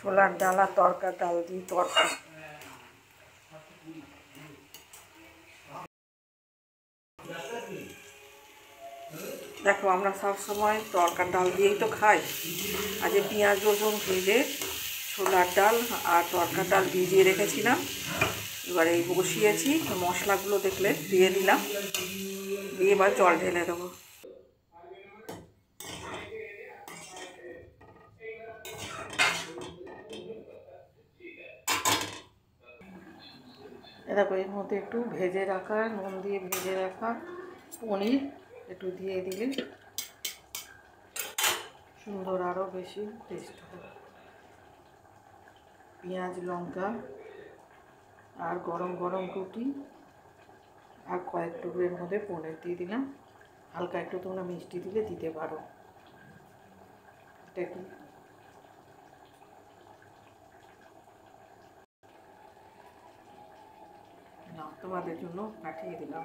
ছোলার ডাল আর তরকা ডাল দিয়ে তরকা। দেখো আমরা সবসময় তরকার ডাল দিয়েই তো খাই। আজ পেঁয়াজ রসুন ভেজে ছোলার ডাল আর তরকার ডাল ভিজিয়ে রেখেছিলাম। এবারে এই বসিয়েছি, মশলাগুলো দেখলে দিয়ে দিলাম, দিয়ে এবার জল ঢেলে দেবো। দেখো এর মধ্যে একটু ভেজে রাখা, নুন দিয়ে ভেজে রাখা পনির একটু দিয়ে দিলে সুন্দর আরও বেশি টেস্ট হবে। পেঁয়াজ লঙ্কা আর গরম গরম রুটি আর কয়েক টুকরোর মধ্যে পনির দিয়ে দিলাম। হালকা একটু তোমরা মিষ্টি দিলে দিতে পারো। এটা কি না, তোমাদের জন্য পাঠিয়ে দিলাম।